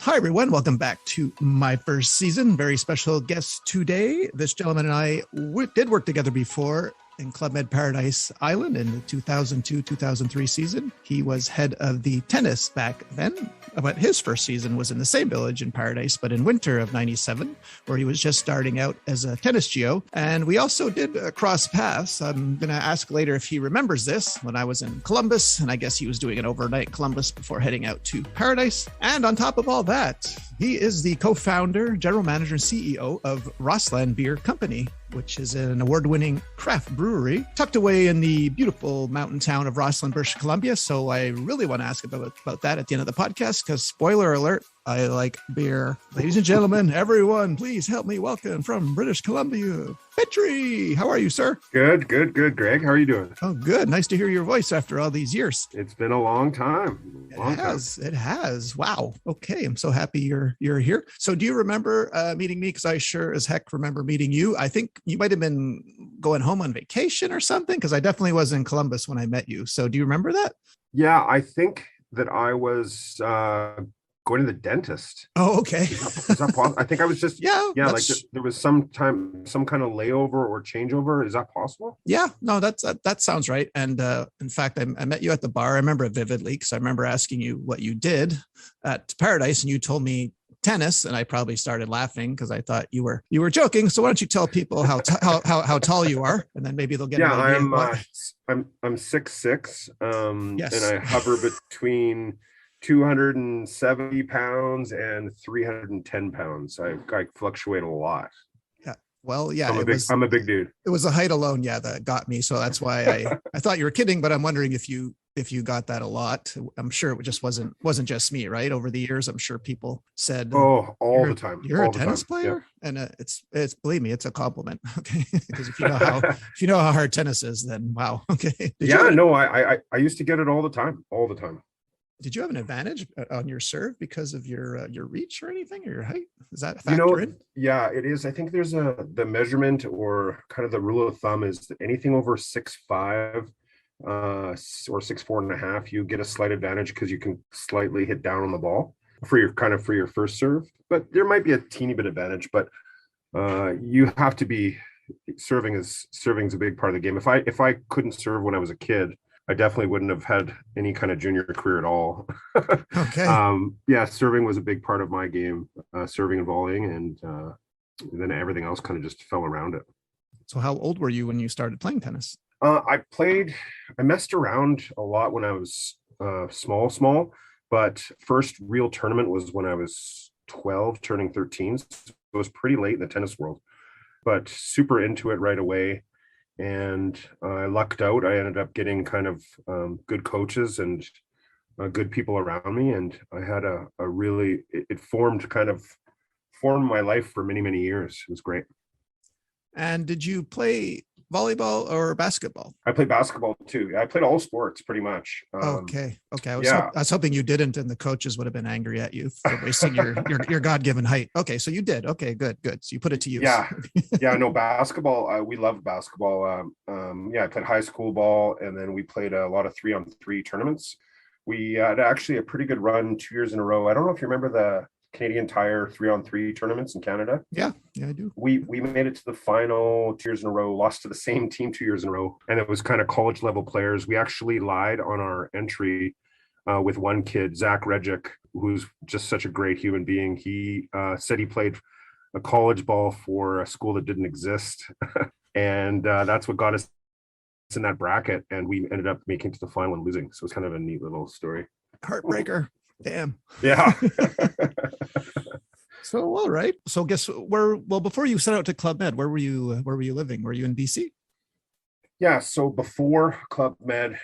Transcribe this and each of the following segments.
Hi, everyone. Welcome back to my first season. Very special guest today. This gentleman and I did work together before in Club Med Paradise Island in the 2002-2003 season. He was head of the tennis back then, but his first season was in the same village in Paradise, but in winter of 97, where he was just starting out as a tennis geo. And we also did cross paths. I'm going to ask later if he remembers this when I was in Columbus, and I guess he was doing an overnight in Columbus before heading out to Paradise. And on top of all that, he is the co-founder, general manager, and CEO of Rossland Beer Company, which is an award-winning craft brewery tucked away in the beautiful mountain town of Rossland, British Columbia. So I really want to ask about that at the end of the podcast, because spoiler alert, I like beer. Ladies and gentlemen, everyone, please help me welcome from British Columbia, Petri. How are you, sir? Good, Greg. How are you doing? Oh, good. Nice to hear your voice after all these years. It's been a long time. It has. Wow. Okay. I'm so happy you're here. So do you remember meeting me? Because I sure as heck remember meeting you. I think you might have been going home on vacation or something, because I definitely was in Columbus when I met you. So do you remember that? Yeah, I think that I was going to the dentist. Oh, okay. Is that possible? I think I was just like there was some kind of layover or changeover. Is that possible? Yeah, no, that sounds right. And in fact, I met you at the bar. I remember it vividly because I remember asking you what you did at Paradise, and you told me tennis, and I probably started laughing because I thought you were joking. So why don't you tell people how tall you are, and then maybe they'll get an idea. I'm 6'6", yes. and I hover between 270 pounds and 310 pounds. I fluctuate a lot. Yeah. Well, yeah. I'm a big dude. It was the height alone, that got me. So that's why I thought you were kidding, but I'm wondering if you got that a lot. I'm sure it just wasn't just me, right? Over the years, I'm sure people said, all the time. You're a tennis player? Yeah. And it's believe me, it's a compliment. Okay. Because if you know how hard tennis is, then wow. Okay. I used to get it all the time. Did you have an advantage on your serve because of your reach or anything, or your height? Is that a factor in? Yeah, it is. I think there's the measurement, or kind of the rule of thumb, is that anything over 6'5" or 6'4.5", you get a slight advantage because you can slightly hit down on the ball for your first serve. But there might be a teeny bit advantage, but you have to be serving is a big part of the game. If I couldn't serve when I was a kid, I definitely wouldn't have had any kind of junior career at all. Okay. Serving was a big part of my game, serving and volleying, and then everything else kind of just fell around it. So how old were you when you started playing tennis? I messed around a lot when I was small, but first real tournament was when I was 12, turning 13. So it was pretty late in the tennis world, but super into it right away. And I lucked out. I ended up getting kind of good coaches and good people around me. And I had it formed my life for many, many years. It was great. And did you play volleyball or basketball? I played basketball too. I played all sports pretty much. Okay. I was hoping you didn't, and the coaches would have been angry at you for wasting your God-given height. Okay, so you did. Okay, good. So you put it to use. Yeah. No, basketball. We loved basketball. I played high school ball, and then we played a lot of 3-on-3 tournaments. We had actually a pretty good run 2 years in a row. I don't know if you remember the Canadian Tire 3-on-3 tournaments in Canada. Yeah, I do. We made it to the final 2 years in a row, lost to the same team 2 years in a row, and it was kind of college level players. We actually lied on our entry with one kid, Zach Regic, who's just such a great human being. He said he played a college ball for a school that didn't exist, and that's what got us in that bracket, and we ended up making it to the final and losing. So it's kind of a neat little story. Heartbreaker. Damn. Yeah. So, all right. So before you set out to Club Med, where were you living? Were you in BC? Yeah. So before Club Med,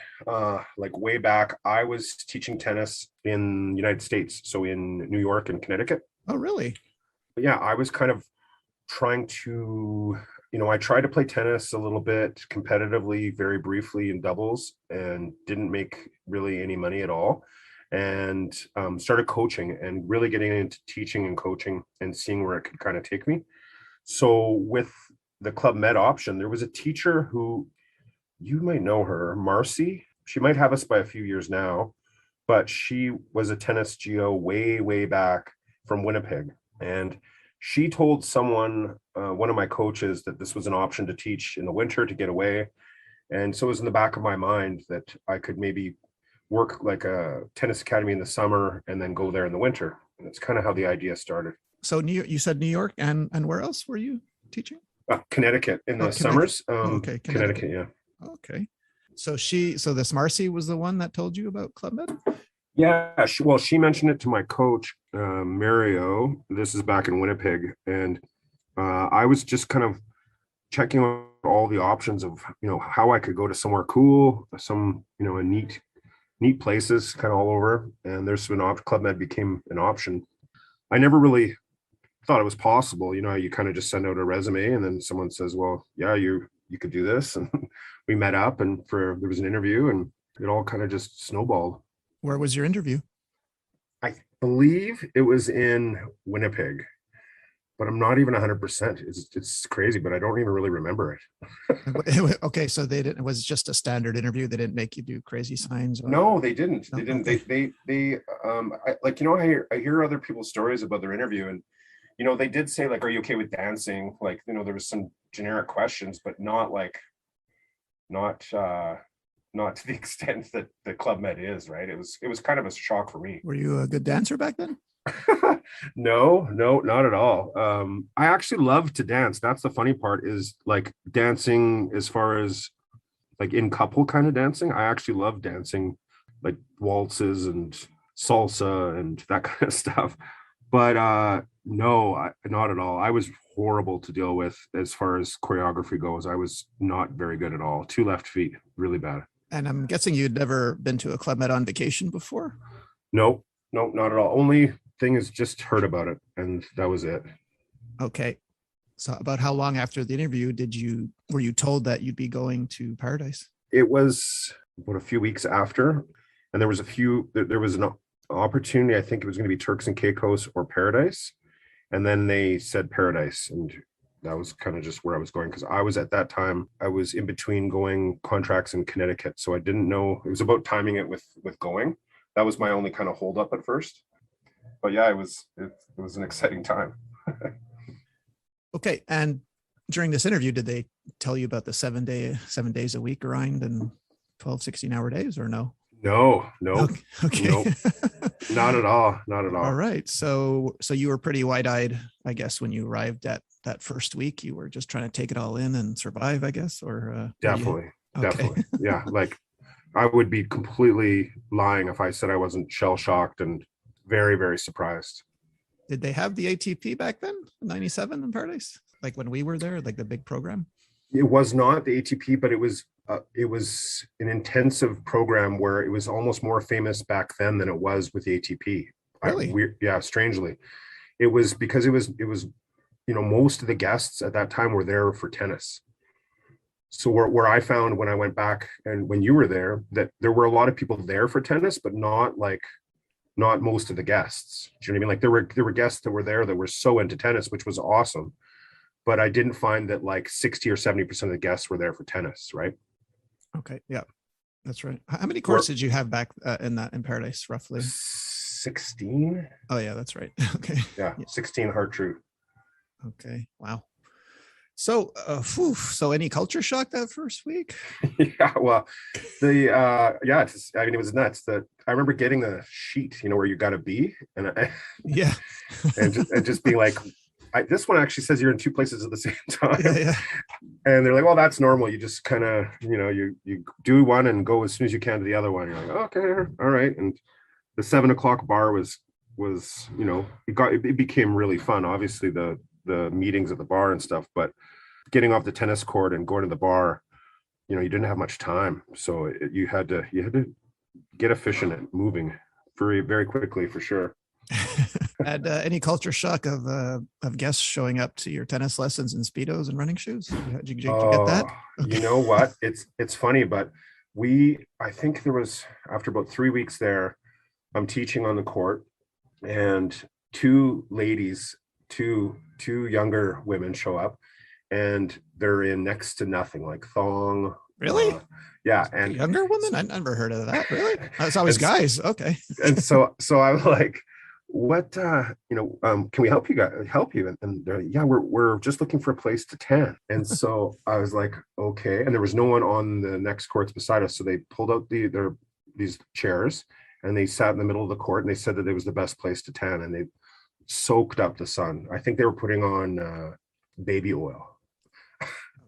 way back, I was teaching tennis in the United States. So in New York and Connecticut. Oh, really? Yeah. I was kind of trying to, I tried to play tennis a little bit competitively, very briefly in doubles, and didn't make really any money at all. And started coaching and really getting into teaching and coaching and seeing where it could kind of take me. So with the Club Med option, there was a teacher who, you might know her, Marcy. She might have us by a few years now, but she was a tennis geo way, way back. from Winnipeg, and she told someone, one of my coaches, that this was an option to teach in the winter to get away. And so it was in the back of my mind that I could maybe work like a tennis academy in the summer and then go there in the winter. And that's kind of how the idea started. So you said New York, and where else were you teaching? Connecticut in the summers. Okay, Connecticut, yeah. Okay. So this Marcy was the one that told you about Club Med? Yeah, she mentioned it to my coach, Mario. This is back in Winnipeg, and I was just kind of checking out all the options of, how I could go to somewhere cool, some, neat places kind of all over. And there's been Club Med became an option. I never really thought it was possible. You kind of just send out a resume and then someone says, well, yeah, you could do this. And we met up and there was an interview, and it all kind of just snowballed. Where was your interview? I believe it was in Winnipeg, but I'm not even 100%. It's crazy, but I don't even really remember it. Okay, so it was just a standard interview. They didn't make you do crazy signs? No, they didn't. No? They didn't. Okay. They I hear other people's stories about their interview, and they did say, like, are you okay with dancing? Like, there was some generic questions, but not to the extent that the Club Med is, right? It was kind of a shock for me. Were you a good dancer back then? No, not at all. I actually love to dance. That's the funny part, is like dancing as far as like in couple kind of dancing. I actually love dancing, like waltzes and salsa and that kind of stuff. But no, not at all. I was horrible to deal with as far as choreography goes. I was not very good at all. 2 left feet, really bad. And I'm guessing you'd never been to a Club Med on vacation before? Nope, not at all. Only thing is just heard about it, and that was it. Okay. So about how long after the interview were you told that you'd be going to Paradise? It was about a few weeks after, and there was an opportunity. I think it was going to be Turks and Caicos or Paradise, and then they said Paradise, and that was kind of just where I was going, because I was, at that time, I was in between going contracts in Connecticut, so I didn't know. It was about timing it with going. That was my only kind of hold up at first. But yeah, it was an exciting time. Okay. And during this interview, did they tell you about the 7 days a week grind and 12, 16-hour days, or no? No. Okay. Nope. Not at all. All right. So you were pretty wide-eyed, I guess, when you arrived at that first week. You were just trying to take it all in and survive, I guess, or definitely. Yeah. Like, I would be completely lying if I said I wasn't shell-shocked and very, very surprised. Did they have the ATP back then, 97 in Paradise? Like when we were there, like the big program? It was not the ATP, but it was an intensive program where it was almost more famous back then than it was with the ATP. Really? Yeah, strangely. It was because it was most of the guests at that time were there for tennis. So where I found when I went back and when you were there, that there were a lot of people there for tennis, but not most of the guests. Do you know what I mean? Like there were guests that were there that were so into tennis, which was awesome. But I didn't find that like 60 or 70% of the guests were there for tennis, right? Okay. Yeah, that's right. How many courts did you have back in Paradise, roughly? 16. Oh yeah, that's right. Okay. Yeah, 16 hard true. Okay. Wow. So, so any culture shock that first week? Yeah, well, it was nuts. I remember getting the sheet, where you got to be, and yeah, and just being like, this one actually says you're in 2 places at the same time. Yeah. And they're like, well, that's normal. You just kind of, you do one and go as soon as you can to the other one. You're like, okay, all right. And the 7 o'clock bar was it became really fun. Obviously the meetings at the bar and stuff, but getting off the tennis court and going to the bar, you didn't have much time. So you had to get efficient at moving very, very quickly, for sure. And any culture shock of guests showing up to your tennis lessons in Speedos and running shoes? Did you get that? Okay. You know what? It's funny, but I think there was, after about 3 weeks there, I'm teaching on the court, and 2 ladies, two younger women show up, and they're in next to nothing, like thong. Really? Yeah. And younger women? I never heard of that. Really? It's always guys. Okay. And so I was like, what can we help you guys help you? And they're like, yeah, we're just looking for a place to tan. And so I was like, okay. And there was no one on the next courts beside us, so they pulled out these chairs and they sat in the middle of the court, and they said that it was the best place to tan, and they soaked up the sun. I think they were putting on baby oil.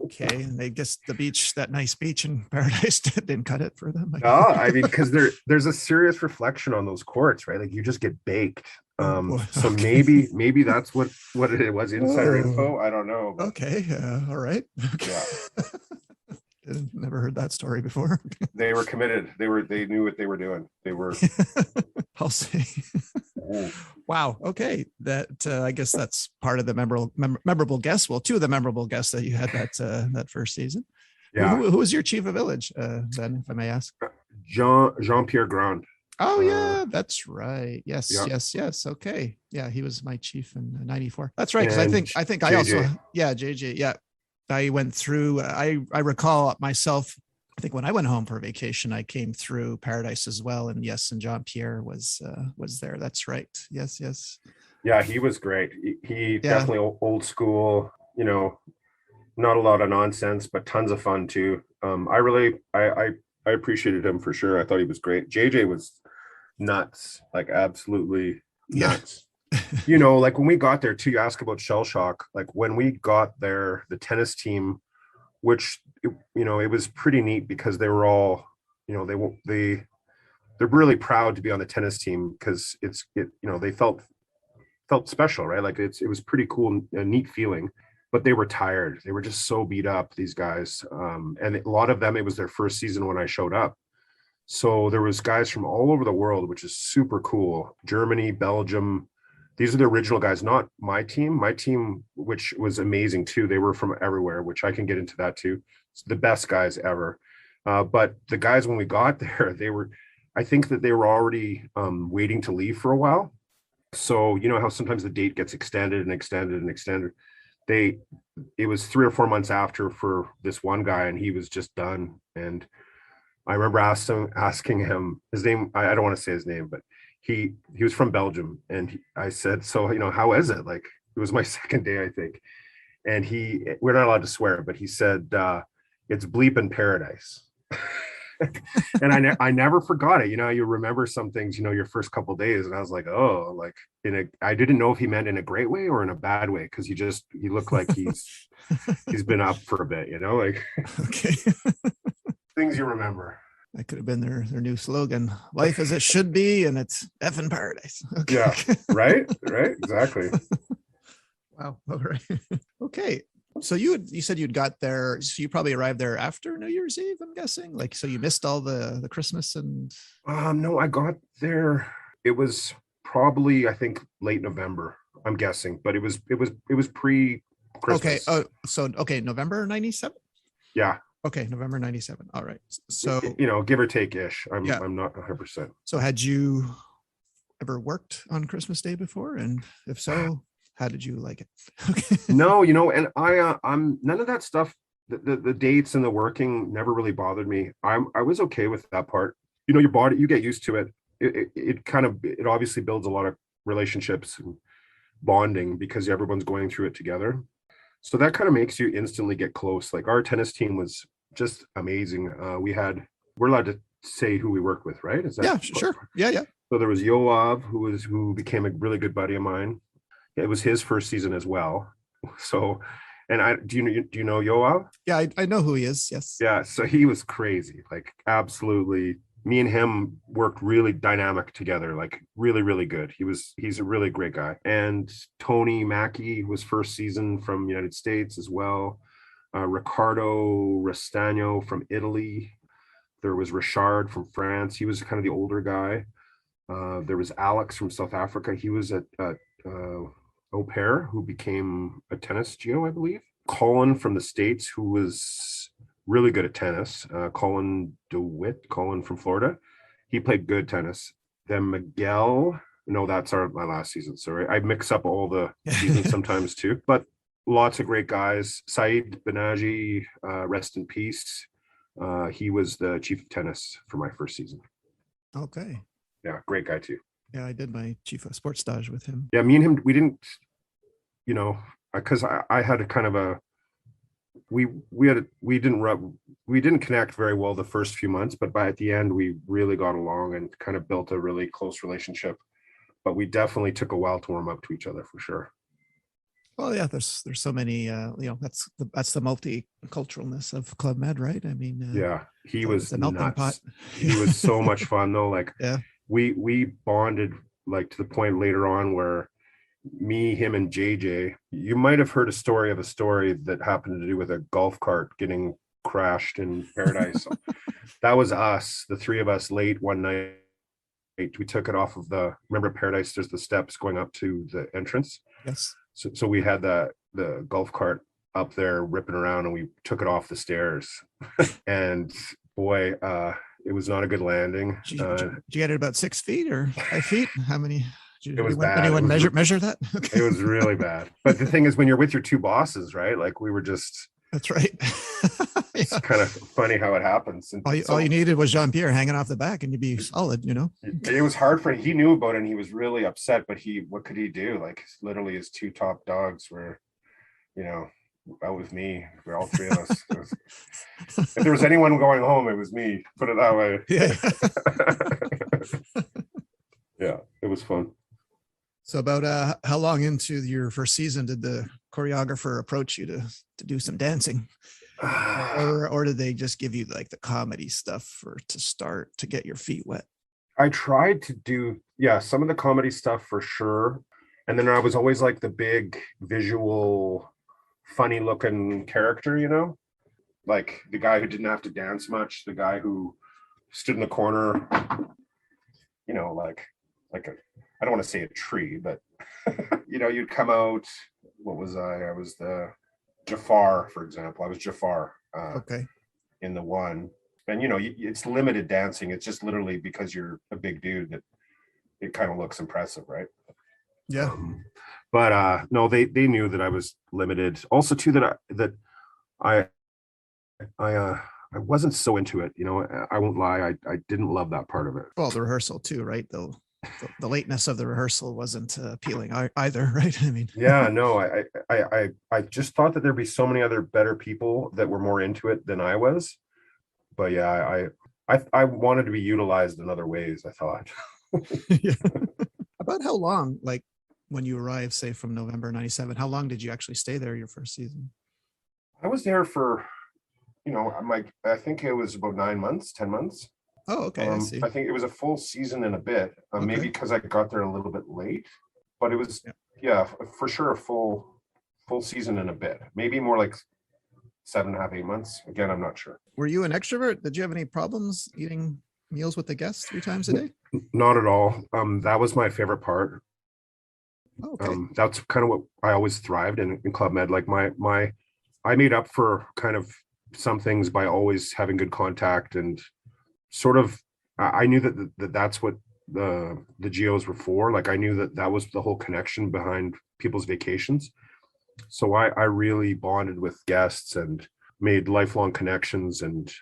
Okay, and they guess the beach, that nice beach in Paradise, didn't cut it for them. I mean, because there's a serious reflection on those courts, right? Like you just get baked. Oh, boy. So Okay. maybe that's what it was. Insider info. I don't know. But Okay. All right. Okay. yeah, Never heard that story before. they were committed. They knew what they were doing. They were. I'll say. Wow. Okay. That I guess that's part of the memorable guests. Well, two of the memorable guests that you had that first season. Yeah. Who was your chief of village, then, if I may ask? Jean-Pierre Grand. Oh yeah, that's right. Yes, yeah. yes. Okay. Yeah, he was my chief in '94. That's right. Because I think JJ. I also, yeah, JJ. Yeah, I went through. I recall myself. I think when I went home for vacation, I came through Paradise as well, and yes, and Jean-Pierre was there. That's right. Yes. Yeah, he was great. He definitely old school. Not a lot of nonsense, but tons of fun too. I appreciated him for sure. I thought he was great. JJ was nuts, like absolutely nuts. Yeah. Like when we got there too, you ask about shell shock. Like when we got there, the tennis team, which it was pretty neat because they were all, they're really proud to be on the tennis team because they felt special, right? Like it was pretty cool, a neat feeling. But they were tired. They were just so beat up, these guys. And a lot of them, it was their first season when I showed up. So there was guys from all over the world, which is super cool. Germany, Belgium. These are the original guys, not my team. My team, which was amazing too. They were from everywhere, which I can get into that too. It's the best guys ever. But the guys, when we got there, I think that they were already waiting to leave for a while. So you know how sometimes the date gets extended and extended and extended. It was 3 or 4 months after for this one guy, and he was just done. And I remember asking him his name. I don't want to say his name, but he was from Belgium, and I said, so how is it? Like it was my second day, I think. And we're not allowed to swear, but he said it's bleep in paradise. And I never forgot it. You remember some things, your first couple of days, and I was like, oh, like I didn't know if he meant in a great way or in a bad way, because he looked like he's been up for a bit, like Okay. things you remember. That could have been their new slogan: "Life as it should be, and it's effing paradise." Okay. Yeah, right, exactly. Wow. All right. Okay. So you said you'd got there. So you probably arrived there after New Year's Eve, I'm guessing. Like, so you missed all the Christmas and. No, I got there. It was probably, I think, late November. I'm guessing, but it was pre-Christmas. Okay. So November '97. Yeah. Okay, November '97. All right. So give or take ish. I'm not 100%. So had you ever worked on Christmas Day before, and if so, how did you like it? Okay. No, and I'm none of that stuff. The dates and the working never really bothered me. I was okay with that part. Your body, you get used to it. It obviously builds a lot of relationships and bonding because everyone's going through it together. So that kind of makes you instantly get close. Like our tennis team was just amazing. We're allowed to say who we work with, right? Is that? Yeah, sure. Yeah. So there was Yoav, who became a really good buddy of mine. It was his first season as well. So, and do you know Yoav? Yeah, I know who he is. Yes. Yeah. So he was crazy, like absolutely. Me and him worked really dynamic together, like really, really good. He's a really great guy. And Tony Mackie was first season from United States as well. Riccardo Restagno from Italy. There was Richard from France. He was kind of the older guy. There was Alex from South Africa. He was at au pair, who became a tennis geo, I believe. Colin from the States, who was really good at tennis. Colin from Florida. He played good tennis. Then Miguel. No, that's my last season. Sorry. I mix up all the seasons sometimes too. But lots of great guys. Saeed Benaji, rest in peace. He was the chief of tennis for my first season. Okay. Yeah, great guy too. Yeah, I did my chief of sports stage with him. Yeah, me and him, we didn't, because I had a kind of a we didn't connect very well the first few months, but by at the end we really got along and kind of built a really close relationship. But we definitely took a while to warm up to each other for sure. Well, yeah, there's so many, that's the multiculturalness of Club Med, right? I mean, Yeah, he was it's a melting pot. nuts. He was so much fun though. Like Yeah. we bonded like to the point later on where me, him, and JJ, you might have heard a story that happened to do with a golf cart getting crashed in Paradise. That was us, the three of us, late one night. We took it off of remember Paradise, there's the steps going up to the entrance. Yes. So we had the golf cart up there ripping around, and we took it off the stairs. And boy, it was not a good landing. Did you get it about 6 feet or 5 feet? How many? It was bad. Anyone measure that? Okay. It was really bad. But the thing is, when you're with your two bosses, right? Like we were just. That's right. It's kind of funny how it happens. And all you needed was Jean-Pierre hanging off the back and you'd be solid, It was hard for him. He knew about it and he was really upset, but what could he do? Like literally his two top dogs were, out with me. We're all three of us. If there was anyone going home, it was me. Put it that way. Yeah. Yeah, it was fun. So about how long into your first season did the choreographer approach you to do some dancing? Or did they just give you like the comedy stuff to start to get your feet wet? I tried to do, some of the comedy stuff for sure. And then I was always like the big visual, funny looking character, like the guy who didn't have to dance much, the guy who stood in the corner, like I don't want to say a tree, but you'd come out. What was I? I was the Jafar, for example. I was Jafar. Okay. In the one, and it's limited dancing. It's just literally because you're a big dude that it kind of looks impressive, right? Yeah. But no, they knew that I was limited. Also, too, that I wasn't so into it. I won't lie. I didn't love that part of it. Well, the rehearsal too, right? Though the lateness of the rehearsal wasn't appealing either, right? I mean, yeah, no, I just thought that there'd be so many other better people that were more into it than I was. But yeah, I wanted to be utilized in other ways, I thought. Yeah. About how long, like when you arrived, say from November 97, how long did you actually stay there your first season? I was there for, I think it was about 9 months, 10 months. Oh, okay. I see. I think it was a full season and a bit, Okay. maybe because I got there a little bit late, but it was, for sure a full season and a bit, maybe more like 7.5, 8 months. Again, I'm not sure. Were you an extrovert? Did you have any problems eating meals with the guests 3 times a day? Not at all. That was my favorite part. Okay. That's kind of what I always thrived in Club Med. Like I made up for kind of some things by always having good contact, and sort of I knew that's what the geos were for. Like I knew that was the whole connection behind people's vacations. So I really bonded with guests and made lifelong connections, and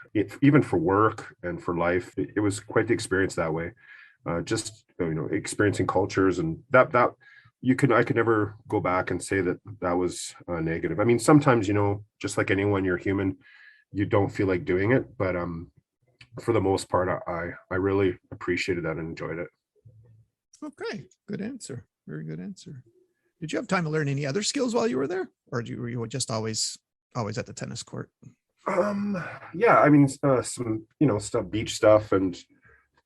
even for work and for life, it was quite the experience that way. Just experiencing cultures, and that I could never go back and say that was negative. I mean, sometimes just like anyone, you're human, you don't feel like doing it, but for the most part, I really appreciated that and enjoyed it. Okay, good answer. Very good answer. Did you have time to learn any other skills while you were there, or were you just always at the tennis court? Yeah, I mean, some stuff, beach stuff, and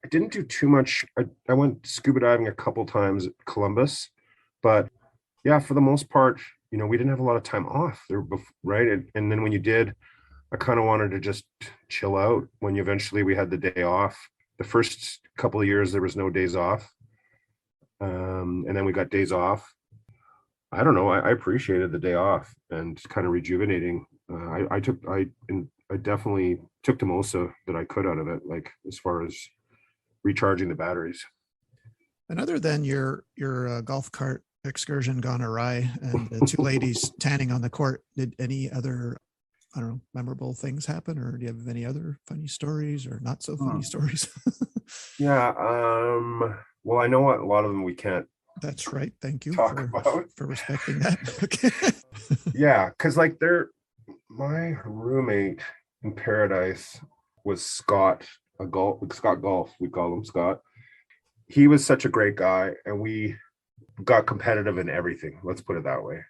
I didn't do too much. I went scuba diving a couple times at Columbus, but yeah, for the most part, we didn't have a lot of time off there, right? And then when you did, I kind of wanted to just chill out. When eventually we had the day off, the first couple of years there was no days off, and then we got days off. I don't know. I appreciated the day off and kind of rejuvenating. I definitely took the most that I could out of it, like as far as recharging the batteries. And other than your golf cart excursion gone awry and the 2 ladies tanning on the court, did any other, I don't know, memorable things happen, or do you have any other funny stories or not so funny stories? Yeah. Well, I know what a lot of them we can't That's right. Thank you talk about. for respecting that. Okay. Yeah, because like my roommate in Paradise was Scott Golf. We call him Scott. He was such a great guy, and we got competitive in everything. Let's put it that way.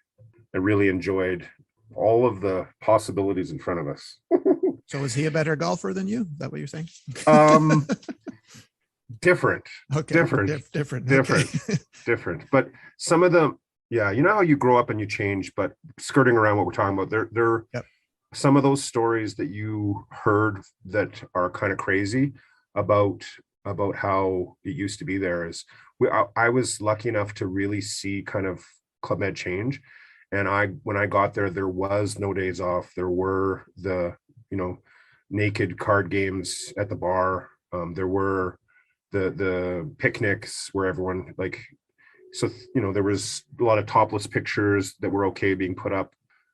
I really enjoyed all of the possibilities in front of us. So is he a better golfer than you? Is that what you're saying? um, different, Okay. different. Okay. Different. But some of them, yeah, you know how you grow up and you change, but skirting around what we're talking about, they're Yep. some of those stories that you heard that are kind of crazy about how it used to be there is I was lucky enough to really see kind of Club Med change. And when I got there, there was no days off. There were the, naked card games at the bar. There were the picnics where everyone there was a lot of topless pictures that were okay being put up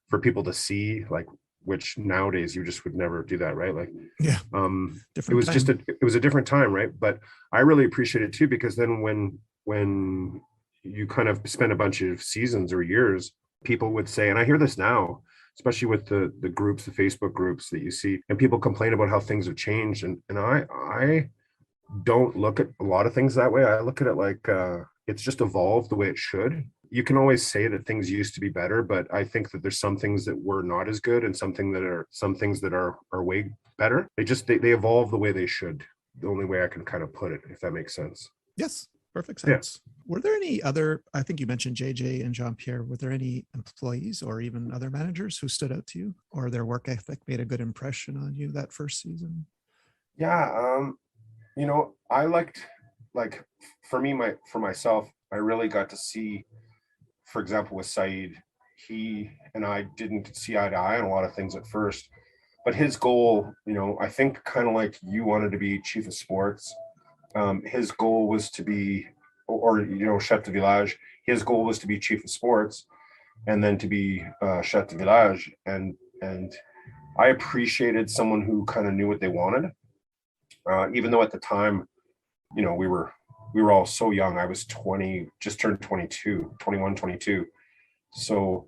for people to see, like, which nowadays you just would never do that, right? Like, yeah, it was time. It was a different time, right? But I really appreciate it too, because then when you kind of spend a bunch of seasons or years, people would say, and I hear this now, especially with the groups, the Facebook groups that you see, and people complain about how things have changed. And I don't look at a lot of things that way. I look at it like it's just evolved the way it should. You can always say that things used to be better, but I think that there's some things that were not as good and some things that are way better. They evolve the way they should. The only way I can kind of put it, if that makes sense. Yes, perfect sense. Yeah. Were there any other, I think you mentioned JJ and Jean-Pierre, were there any employees or even other managers who stood out to you, or their work ethic made a good impression on you that first season? Yeah, I liked, like, for myself, I really got to see, for example, with Saeed, he and I didn't see eye to eye on a lot of things at first, but his goal, I think kind of like you wanted to be chief of sports. His goal was to be, or chef de village. His goal was to be chief of sports, and then to be chef de village. And I appreciated someone who kind of knew what they wanted, even though at the time, we were all so young. I was 20, just turned 22, 21, 22. So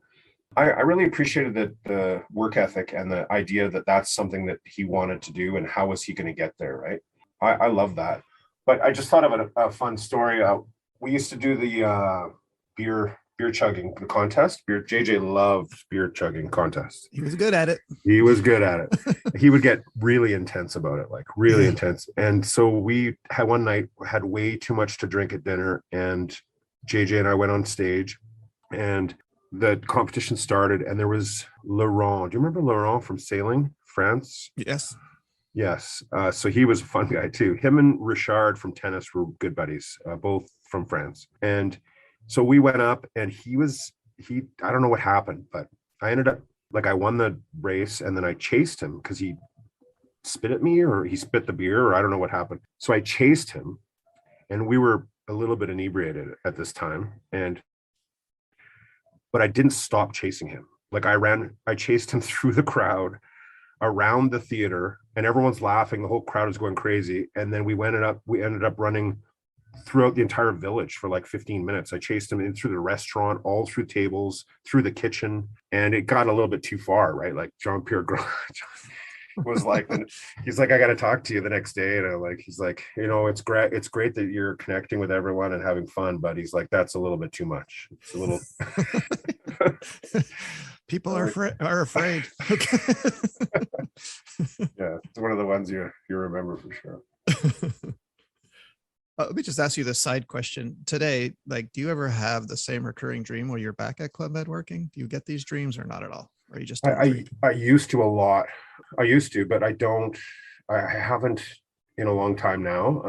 I really appreciated the work ethic and the idea that that's something that he wanted to do, and how was he going to get there, right? I love that. But I just thought of a fun story. We used to do the beer chugging contest. JJ loved beer chugging contests. He was good at it. He was good at it. He would get really intense about it, like really intense. And so we had one night had way too much to drink at dinner, and JJ and I went on stage, and the competition started, and there was Laurent. Do you remember Laurent from sailing, France? Yes. So he was a fun guy too. Him and Richard from tennis were good buddies, both from France. And so we went up, and I don't know what happened, but I ended up, like, I won the race, and then I chased him because he spit at me, or he spit the beer, or I don't know what happened. So I chased him, and we were a little bit inebriated at this time. But I didn't stop chasing him. Like, I chased him through the crowd, around the theater, and everyone's laughing. The whole crowd is going crazy. And then we ended up running throughout the entire village for like 15 minutes. I chased him in through the restaurant, all through tables, through the kitchen, and it got a little bit too far, right? Like, Jean-Pierre was like, he's like, I got to talk to you the next day. And he's like, it's great that you're connecting with everyone and having fun, but he's like, that's a little bit too much. It's a little. People are afraid. Okay. Yeah, it's one of the ones you remember for sure. Let me just ask you this side question today. Like, do you ever have the same recurring dream while you're back at Club Med working? Do you get these dreams or not at all? Or you just I used to a lot. I used to, but I haven't in a long time now.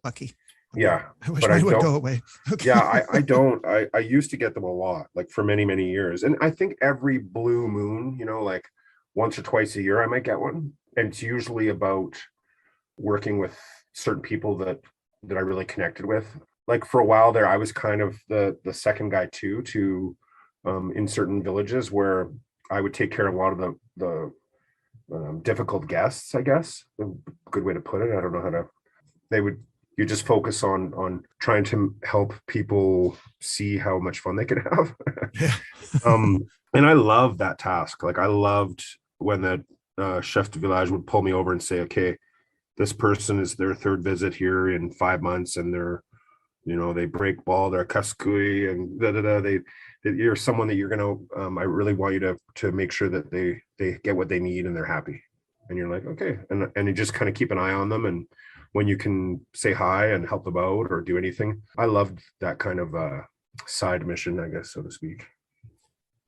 Lucky. Okay. Yeah. I wish mine would go away. Okay. Yeah, I don't. I used to get them a lot, like for many, many years. And I think every blue moon, like once or twice a year, I might get one. And it's usually about working with certain people that I really connected with. Like, for a while there, I was kind of the second guy too, to in certain villages where I would take care of a lot of the difficult guests, I guess. A good way to put it. I don't know how to. you just focus on trying to help people see how much fun they can have. Yeah. And I love that task. Like I loved when the chef de village would pull me over and say, okay, this person is their third visit here in 5 months, and they're, they break ball, they're cascouille, and you're someone that you're gonna. I really want you to make sure that they get what they need and they're happy. And you're like, okay, and you just kind of keep an eye on them, and when you can say hi and help them out or do anything, I loved that kind of side mission, I guess, so to speak.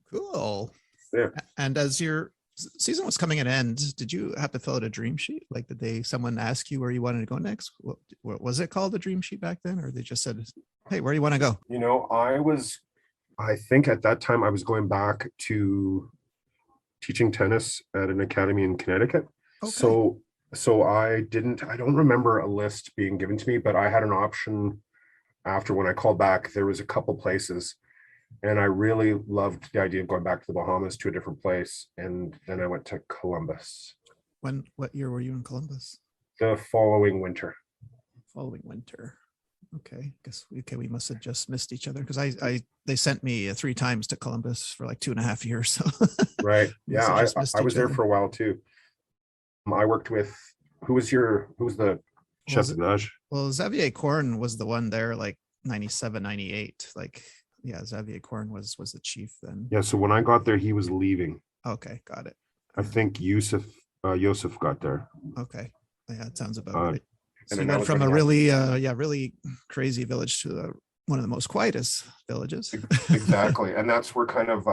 Cool. Yeah. And as your season was coming at an end, did you have to fill out a dream sheet? Like, did someone ask you where you wanted to go next? What was it called, a dream sheet back then? Or they just said, hey, where do you want to go? I think at that time I was going back to teaching tennis at an academy in Connecticut. Okay. So I don't remember a list being given to me, but I had an option after. When I called back, there was a couple places, and I really loved the idea of going back to the Bahamas, to a different place. And then I went to Columbus. What year were you in Columbus? The following winter. Okay. We must have just missed each other, because they sent me 3 times to Columbus for like 2.5 years. So right. Yeah. I was there for a while too. I worked with, who was the chef de village? Well, Xavier Corn was the one there, like 97, 98. Like, yeah, Xavier Corn was the chief then. Yeah. So when I got there, he was leaving. Okay. Got it. I think Yosef got there. Okay. Yeah, it sounds about right. So you went from a really crazy village to one of the most quietest villages. Exactly. And that's where kind of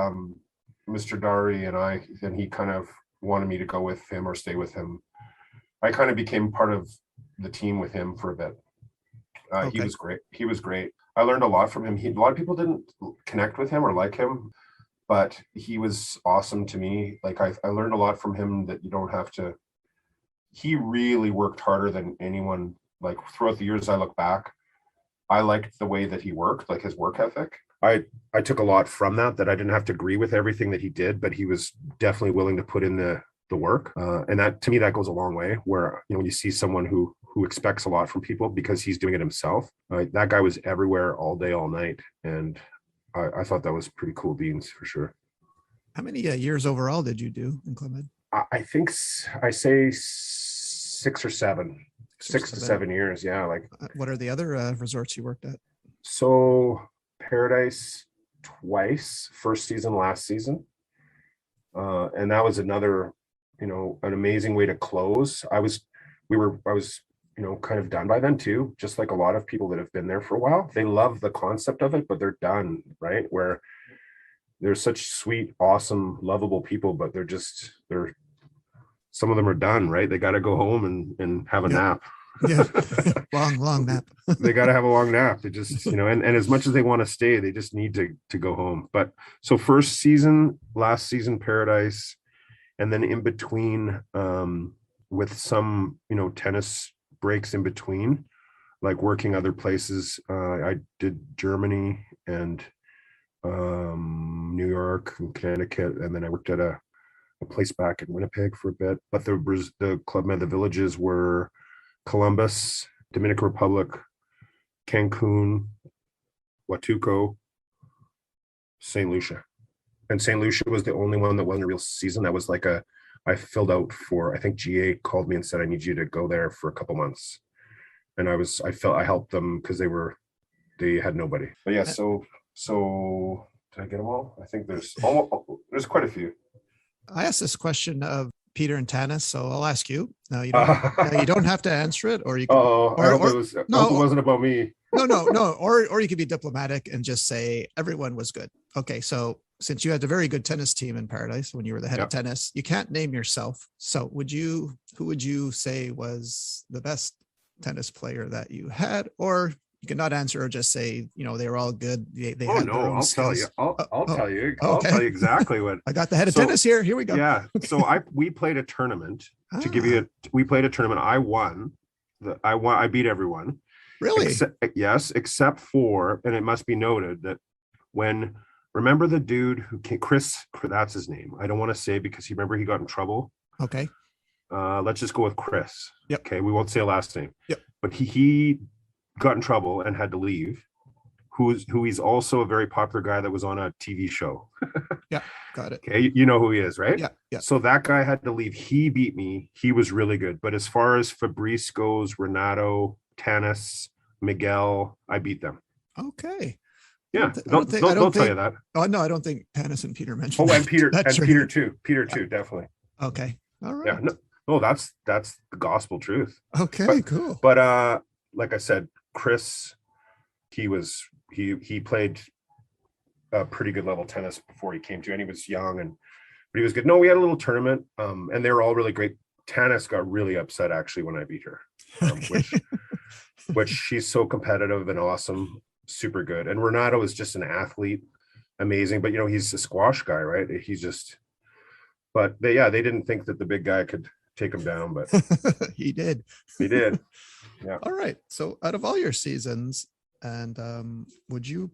Mr. Dari and he kind of wanted me to go with him or stay with him. I kind of became part of the team with him for a bit. Okay. He was great. I learned a lot from him. A lot of people didn't connect with him or like him, but he was awesome to me. Like I learned a lot from him that you don't have to. He really worked harder than anyone. Like throughout the years, I look back, I liked the way that he worked, like his work ethic. I took a lot from that I didn't have to agree with everything that he did, but he was definitely willing to put in the work. And that, to me, that goes a long way, where, when you see someone who expects a lot from people because he's doing it himself, that guy was everywhere all day, all night. And I thought that was pretty cool beans for sure. How many years overall did you do in Club Med? I think I say 6 or 7. 6 to 7 years. Yeah. Like, what are the other resorts you worked at? So Paradise twice, first season, last season. And that was another, an amazing way to close. I was kind of done by then too, just like a lot of people that have been there for a while. They love the concept of it, but they're done, right? Where they're such sweet, awesome, lovable people, but some of them are done, right? They got to go home and have a nap. Yeah. long nap. They got to have a long nap. They just, and as much as they want to stay, they just need to go home. But so first season, last season, Paradise, and then in between, with some, tennis breaks in between, like working other places. I did Germany and New York and Connecticut, and then I worked at a place back in Winnipeg for a bit. But the Club Med, the villages were Columbus, Dominican Republic, Cancun, Huatuco, St. Lucia. And St. Lucia was the only one that wasn't a real season. That was like I filled out for, I think GA called me and said, I need you to go there for a couple months. And I helped them because they had nobody. But yeah, so did I get them all? I think there's quite a few. I asked this question of Peter and Tanis, so I'll ask you. No, you don't have to answer it, or you can. I hope it wasn't about me. No. Or you could be diplomatic and just say everyone was good. Okay, so since you had a very good tennis team in Paradise when you were the head of tennis, you can't name yourself. So who would you say was the best tennis player that you had? Or you cannot answer, or just say, they were all good. They had their own skills. I'll tell you. I'll tell you exactly what. I got the head of tennis here. Here we go. Yeah. So we played a tournament to give you we played a tournament. I won. I beat everyone. Really? Yes, except for, and it must be noted that remember the dude who came, Chris, that's his name. I don't want to say because he got in trouble. Okay. Let's just go with Chris. Yep. Okay. We won't say a last name. Yep. But he got in trouble and had to leave, who he's also a very popular guy that was on a TV show. Yeah, got it. Okay, you know who he is, right? Yeah, yeah. So that guy had to leave. He beat me. He was really good. But as far as Fabrice goes, Renato, Tanis, Miguel, I beat them. Okay. Yeah, don't tell you that. Oh no, I don't think Tanis and Peter mentioned. Oh, and Peter true. too. Peter too, definitely. Okay. All right. Yeah, no, that's the gospel truth. Okay, cool. But like I said, Chris, he played a pretty good level tennis before he came to, and he was young but he was good. No, we had a little tournament, and they were all really great. Tanis got really upset actually when I beat her, which she's so competitive and awesome, super good. And Renato is just an athlete, amazing. But he's a squash guy, right? But they didn't think that the big guy could take him down, but he did. He did. Yeah. All right. So out of all your seasons, and would you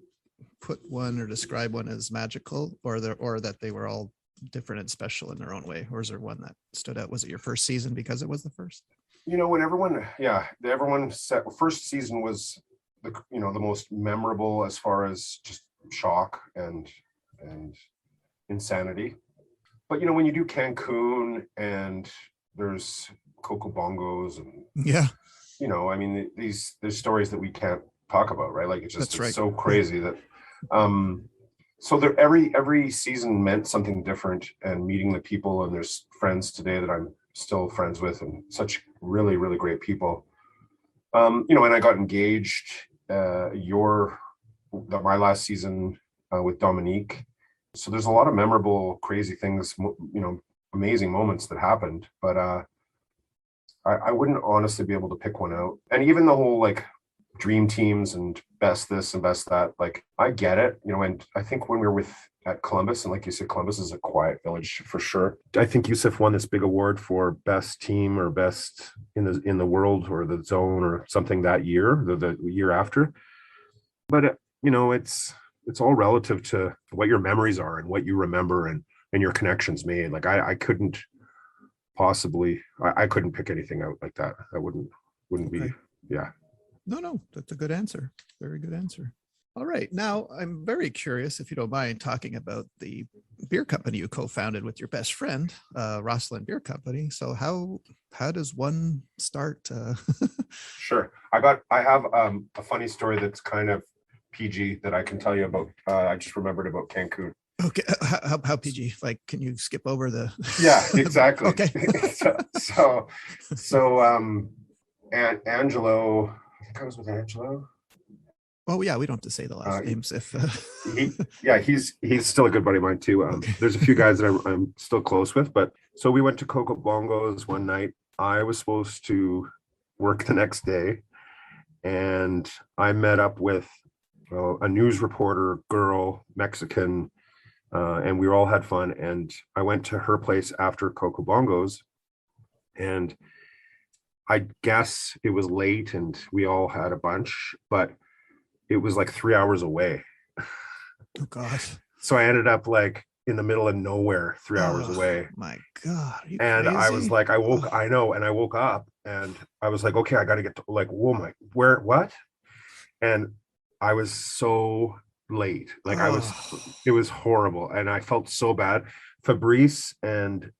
put one or describe one as magical, or that they were all different and special in their own way? Or is there one that stood out? Was it your first season because it was the first? When everyone said first season was the most memorable as far as just shock and insanity. But when you do Cancun and there's Coco Bongos and there's stories that we can't talk about, right? Like it's so crazy that so there every season meant something different, and meeting the people, and there's friends today that I'm still friends with, and such really, really great people. And I got engaged my last season with Dominique. So there's a lot of memorable, crazy things, amazing moments that happened, but I wouldn't honestly be able to pick one out. And even the whole like dream teams and best this and best that, like I get it, and I think when we were at Columbus, and like you said, Columbus is a quiet village for sure. I think Yusuf won this big award for best team or best in the world or the zone or something that year, the year after. But it's all relative to what your memories are and what you remember and your connections made. Like I couldn't possibly, I couldn't pick anything out like that. That wouldn't be, yeah. No, that's a good answer. Very good answer. All right. Now, I'm very curious, if you don't mind, talking about the beer company you co-founded with your best friend, Rosslyn Beer Company. So how does one start? Sure. I have a funny story that's kind of PG that I can tell you about. I just remembered about Cancun. Okay. How PG? Like, can you skip over the? Yeah, exactly. Okay. And Angelo, I think I was with Angelo. Oh yeah, we don't have to say the last names if. He's still a good buddy of mine too. Okay. There's a few guys that I'm still close with, but so we went to Coco Bongos one night. I was supposed to work the next day, and I met up with a news reporter girl, Mexican, and we all had fun. And I went to her place after Coco Bongos, and I guess it was late and we all had a bunch, but it was like 3 hours away. Oh gosh. So I ended up like in the middle of nowhere, 3 hours away. My God. And crazy? I was like, I woke up and I was like, okay, I got to get to, like, whoa, what? And I was so late. Like it was horrible. And I felt so bad. Fabrice and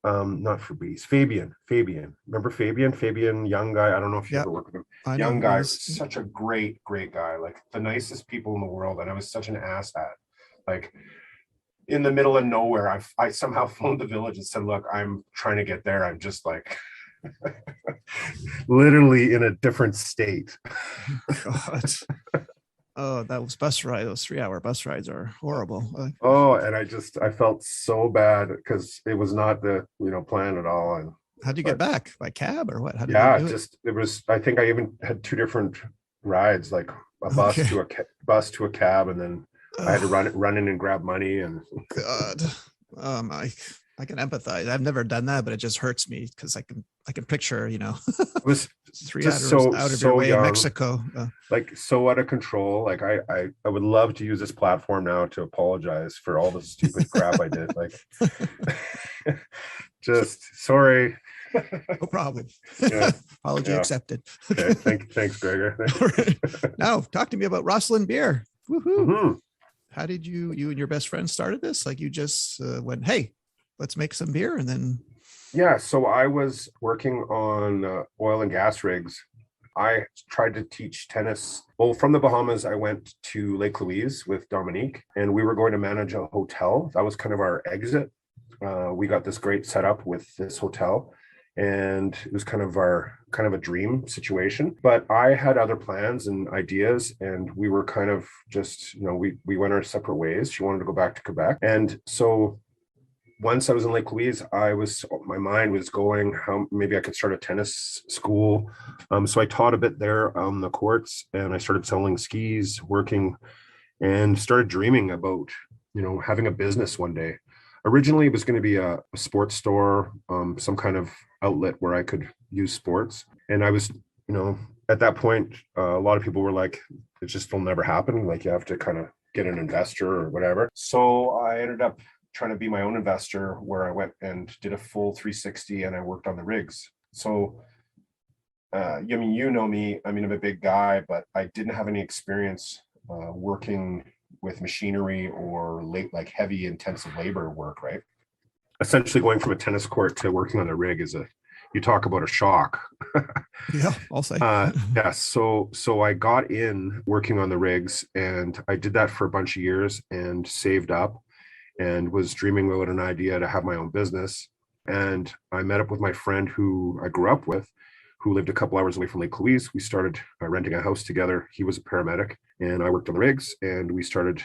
not Fabrice, Fabian. Remember Fabian, young guy. I don't know if you ever worked with him. Young guy, such a great guy, like the nicest people in the world. And I was such an asshat. Like in the middle of nowhere, I somehow phoned the village and said, look, I'm trying to get there. I'm just like literally in a different state. God. Oh, that was bus ride. Those 3 hour bus rides are horrible. Oh, and I felt so bad because it was not the plan at all. And how'd you get back? By cab or what? It was. I think I even had two different rides, like a bus to a cab, and then I had to run in and grab money. And God, I can empathize. I've never done that, but it just hurts me because I can picture, it was 3 hours out of your way young, in Mexico. Like so out of control. Like I would love to use this platform now to apologize for all the stupid crap I did. Like just sorry. No problem. Yeah. Apology accepted. Okay. Thanks, Gregor. All right. Now, talk to me about Rosslyn Beer. Woohoo. Mm-hmm. How did you and your best friend started this? Like you just went, hey, let's make some beer, and then. Yeah. So I was working on oil and gas rigs. I tried to teach tennis. Well, from the Bahamas, I went to Lake Louise with Dominique, and we were going to manage a hotel. That was kind of our exit. We got this great setup with this hotel, and it was kind of a dream situation. But I had other plans and ideas, and we were kind of just, we went our separate ways. She wanted to go back to Quebec, and so once I was in Lake Louise, my mind was going how maybe I could start a tennis school. So I taught a bit there on the courts, and I started selling skis, working, and started dreaming about, having a business one day. Originally, it was going to be a sports store, some kind of outlet where I could use sports. And I was, at that point, a lot of people were like, it just will never happen. Like you have to kind of get an investor or whatever. So I ended up trying to be my own investor, where I went and did a full 360 and I worked on the rigs. So, you know me, I'm a big guy, but I didn't have any experience working with machinery or like heavy intensive labor work, right? Essentially going from a tennis court to working on the rig you talk about a shock. Yeah, I'll say. Yeah. So I got in working on the rigs, and I did that for a bunch of years and saved up, and was dreaming about an idea to have my own business. And I met up with my friend who I grew up with, who lived a couple hours away from Lake Louise. We started renting a house together. He was a paramedic, and I worked on the rigs, and we started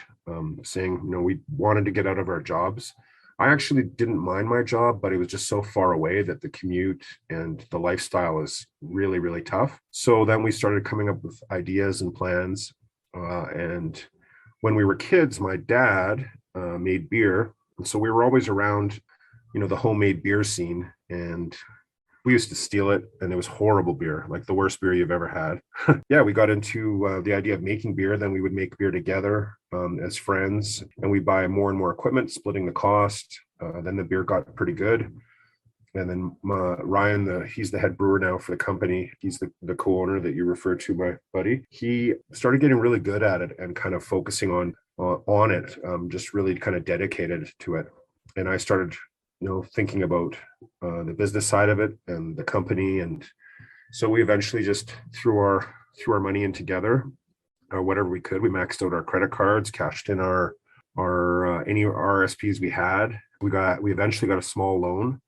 saying, we wanted to get out of our jobs. I actually didn't mind my job, but it was just so far away that the commute and the lifestyle is really, really tough. So then we started coming up with ideas and plans. And when we were kids, my dad made beer. And so we were always around, the homemade beer scene. And we used to steal it, and it was horrible beer, like the worst beer you've ever had. Yeah, we got into the idea of making beer. Then we would make beer together as friends, and we buy more and more equipment, splitting the cost. Then the beer got pretty good. And then Ryan, he's the head brewer now for the company. He's the co-owner that you referred to, my buddy. He started getting really good at it and kind of focusing on it, just really kind of dedicated to it. And I started thinking about the business side of it and the company. And so we eventually just threw our money in together, whatever we could. We maxed out our credit cards, cashed in our any RSPs we had. We eventually got a small loan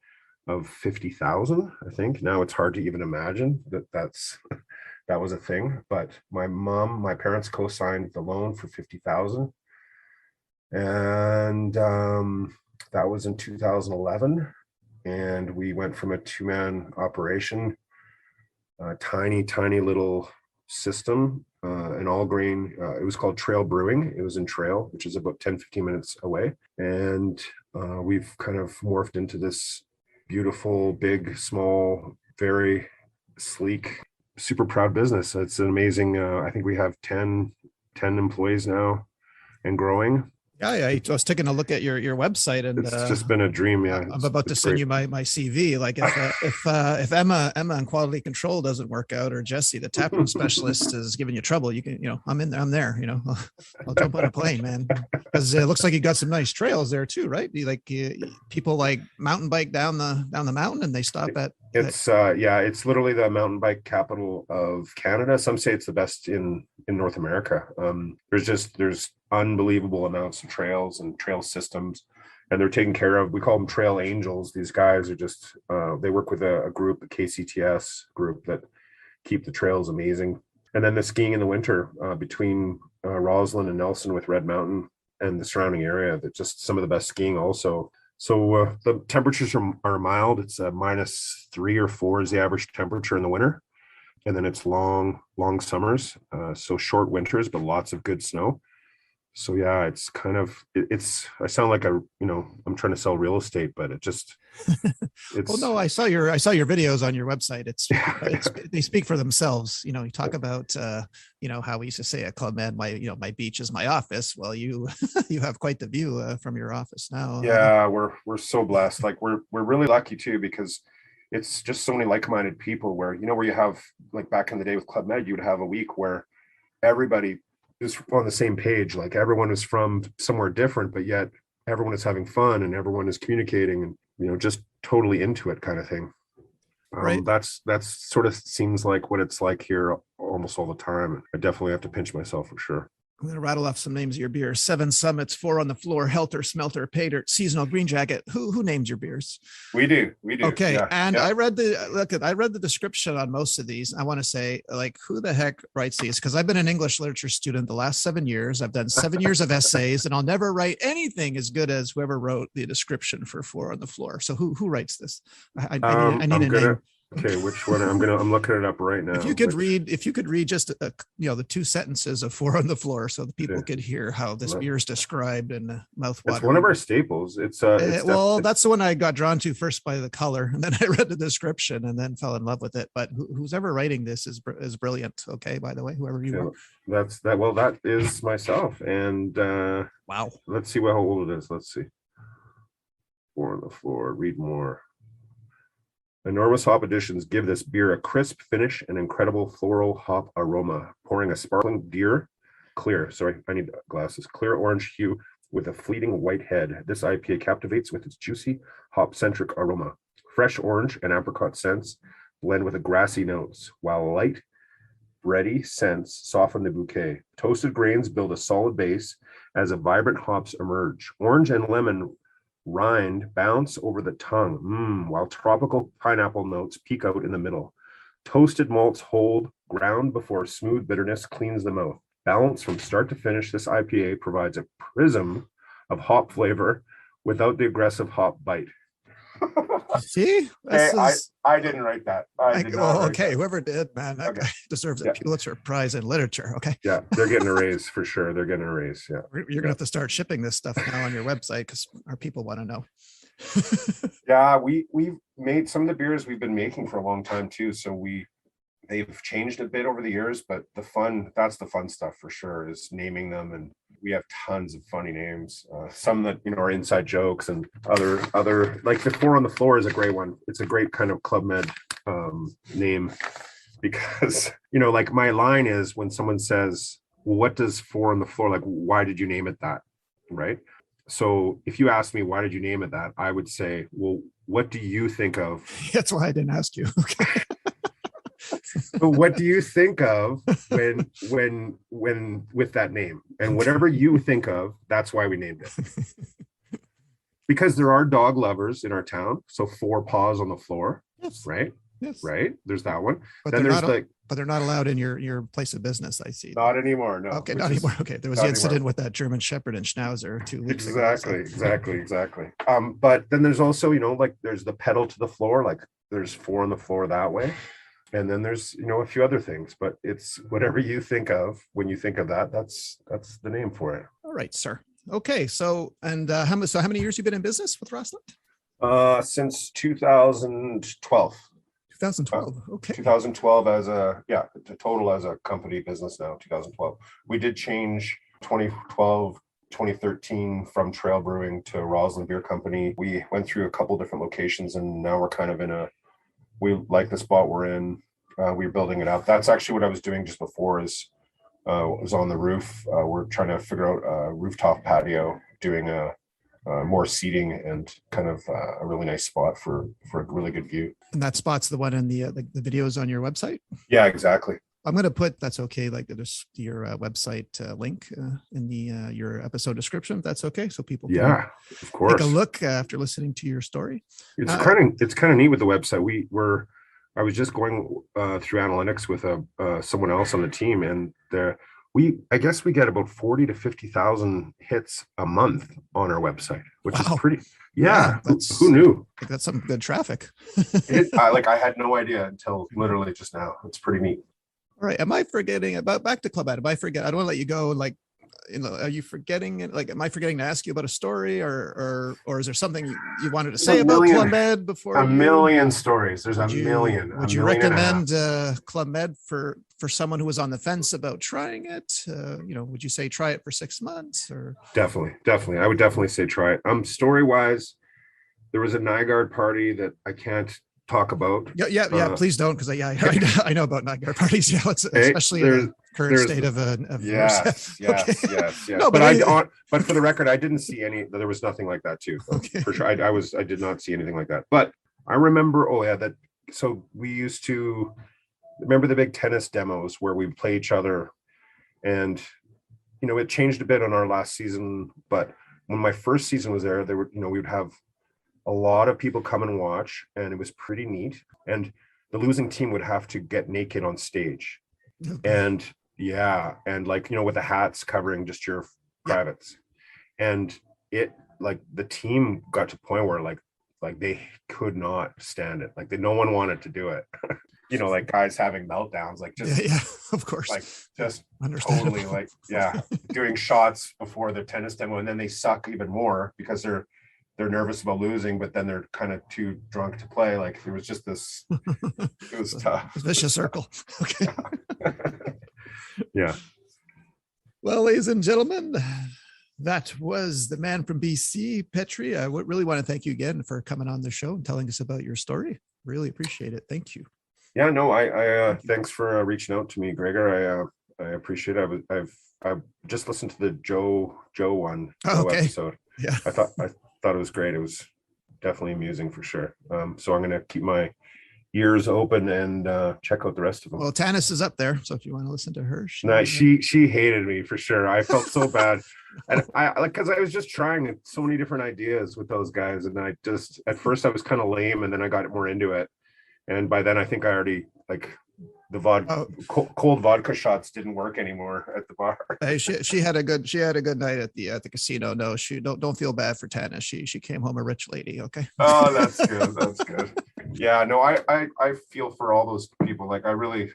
of 50,000, I think. Now it's hard to even imagine that was a thing. But my parents co-signed the loan for 50,000. And that was in 2011, and we went from a two-man operation, a tiny little system, an all grain. It was called Trail Brewing. It was in Trail, which is about 10-15 minutes away. And we've kind of morphed into this beautiful, big, small, very sleek, super proud business. It's an amazing, I think we have 10 employees now and growing. Yeah, I was taking a look at your website, and it's just been a dream. Yeah, I'm about to send you my CV. Like if Emma and quality control doesn't work out, or Jesse, the taproom specialist, is giving you trouble, you can, I'm in there. I'm there. I'll jump on a plane, man. Because it looks like you got some nice trails there too, right? People like mountain bike down the mountain, and they stop at. It's literally the mountain bike capital of Canada. Some say it's the best in North America. There's unbelievable amounts of trails and trail systems, and they're taken care of. We call them trail angels. These guys are just they work with a group, a KCTS group, that keep the trails amazing. And then the skiing in the winter between Roslyn and Nelson with Red Mountain and the surrounding area, that's just some of the best skiing also. So the temperatures are mild. It's -3 or 4 is the average temperature in the winter, and then it's long summers, so short winters, but lots of good snow. So yeah, it's kind of, I sound like I'm trying to sell real estate, but it's well, no, I saw your videos on your website. They speak for themselves. You talk about how we used to say at Club Med, my beach is my office. Well, you have quite the view from your office now. Yeah, we're so blessed. Like we're really lucky too, because it's just so many like-minded people where, where you have, like back in the day with Club Med, you would have a week where everybody is on the same page. Like everyone is from somewhere different, but yet everyone is having fun and everyone is communicating and, just totally into it kind of thing. Right. That's sort of seems like what it's like here almost all the time. I definitely have to pinch myself for sure. I'm going to rattle off some names of your beers. Seven Summits, Four on the Floor, Helter Smelter, Pay Dirt, Seasonal Green Jacket. Who names your beers? We do. Okay. Yeah, And yeah. I read the description on most of these. I want to say, like, who the heck writes these? Because I've been an English literature student the last 7 years. I've done 7 years of essays, and I'll never write anything as good as whoever wrote the description for Four on the Floor. So who writes this? I need a name. Okay, which one? I'm looking it up right now. If you could read just the 2 sentences of Four on the Floor, so the people could hear how this beer is described and mouthwater. It's one of our staples. That's the one I got drawn to first by the color, and then I read the description and then fell in love with it. But who's ever writing this is brilliant. Okay, by the way, whoever you are. That is myself. And wow. Let's see how old it is. Let's see. Four on the Floor. Read more. Enormous hop additions give this beer a crisp finish and incredible floral hop aroma, pouring a sparkling clear orange hue with a fleeting white head. This IPA captivates with its juicy, hop-centric aroma. Fresh orange and apricot scents blend with a grassy notes, while light, bready scents soften the bouquet. Toasted grains build a solid base as a vibrant hops emerge. Orange and lemon rind bounce over the tongue, while tropical pineapple notes peek out in the middle. Toasted malts hold ground before smooth bitterness cleans the mouth. Balanced from start to finish, this IPA provides a prism of hop flavor without the aggressive hop bite. See, I didn't write that. Whoever did, man, that guy deserves a Pulitzer Prize in literature. Okay. Yeah, they're getting a raise for sure. They're getting a raise. Yeah. You're gonna have to start shipping this stuff now on your website because our people want to know. Yeah, we've made some of the beers we've been making for a long time too. So they've changed a bit over the years, but that's the fun stuff for sure, is naming them. And we have tons of funny names, some that are inside jokes, and other like the Four on the Floor is a great one. It's a great kind of Club Med name, because like my line is when someone says, well, what does Four on the Floor, like, why did you name it that, right? So if you ask me why did you name it that, I would say, well, what do you think of? That's why I didn't ask you. Okay. But what do you think of when with that name? And whatever you think of, that's why we named it. Because there are dog lovers in our town. So 4 paws on the floor, yes. Right? Yes. Right. There's that one. But then but they're not allowed in your place of business, I see. Not anymore. No. Okay, not anymore. Okay. There was the incident with that German Shepherd and Schnauzer 2 weeks ago. Exactly. But then there's also, like there's the pedal to the floor, like there's 4 on the floor that way. And then there's, a few other things, but it's whatever you think of when you think of that, that's the name for it. All right, sir. Okay. So, and how many years you been in business with Rossland? Since 2012. 2012. Okay. 2012 total as a company business now, 2012. We did change 2012, 2013 from Trail Brewing to Rossland Beer Company. We went through a couple different locations, and now we're kind of we like the spot we're in. We're building it up. That's actually what I was doing just before, was on the roof. We're trying to figure out a rooftop patio, doing more seating and kind of a really nice spot for a really good view. And that spot's the one in the videos on your website? Yeah, exactly. I'm going to put, that's okay, like your website link in the your episode description, if that's okay, so people can of course take a look after listening to your story. It's kind of neat with the website. I was just going through analytics with someone else on the team, and I guess we get about 40 to 50,000 hits a month on our website, which is pretty. Yeah, who knew? I think that's some good traffic. I had no idea until literally just now. It's pretty neat. All right. Am I forgetting back to Club Med? I don't want to let you go. Like, are you forgetting it? Like, am I forgetting to ask you about a story, or is there something you wanted to say about Club Med before? A million stories. There's a million. Would you recommend Club Med for someone who was on the fence about trying it? Would you say try it for 6 months or? Definitely. I would definitely say try it. Story wise, there was a Nygaard party that I can't talk about. Yeah. Please don't, because I know about night guard parties. Yeah, especially in the current state of yes. No, but for the record, I didn't see any. There was nothing like that too. Okay. For sure, I did not see anything like that. But I remember. Oh yeah, that. So we used to remember the big tennis demos where we play each other, and it changed a bit on our last season. But when my first season was there were we would have a lot of people come and watch, and it was pretty neat. And the losing team would have to get naked on stage. Okay. And with the hats covering just your privates. And it the team got to a point where like they could not stand it. No one wanted to do it. Guys having meltdowns, of course, just totally doing shots before their tennis demo, and then they suck even more because they're nervous about losing, but then they're kind of too drunk to play. It was just this, it was tough. Vicious circle. Okay. Yeah. Well, ladies and gentlemen, that was the man from BC, Petri. I would really want to thank you again for coming on the show and telling us about your story. Really appreciate it. Thank you. Yeah, no, I thanks for reaching out to me, Gregor. I appreciate it. I've just listened to the Joe one episode. Yeah. I thought it was great. It was definitely amusing for sure. So I'm going to keep my ears open and check out the rest of them. Well, Tanis is up there, so if you want to listen to her, she hated me for sure. I felt so bad, and because I was just trying so many different ideas with those guys, and I just at first I was kind of lame, and then I got more into it, and by then I think I already the vodka, cold vodka shots didn't work anymore at the bar. Hey, she had a good night at the casino. No, she don't feel bad for Tanis. She came home a rich lady. Okay. Oh, that's good. That's good. Yeah, no, I feel for all those people. I really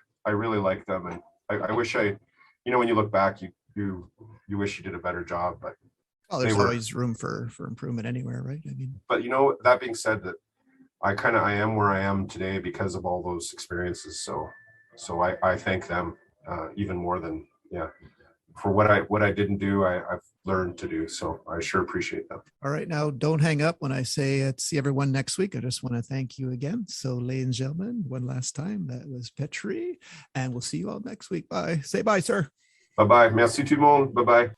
like them, and I wish when you look back, you wish you did a better job, but there's always room for improvement anywhere, right? I mean, but that being said, that I am where I am today because of all those experiences. So I thank them even more than for what I didn't do. I've learned to do. So I sure appreciate them. All right, now don't hang up when I say see everyone next week. I just want to thank you again. So, ladies and gentlemen, one last time, that was Petri, and we'll see you all next week. Bye. Say bye, sir. Bye bye. Merci tout le monde. Bye bye.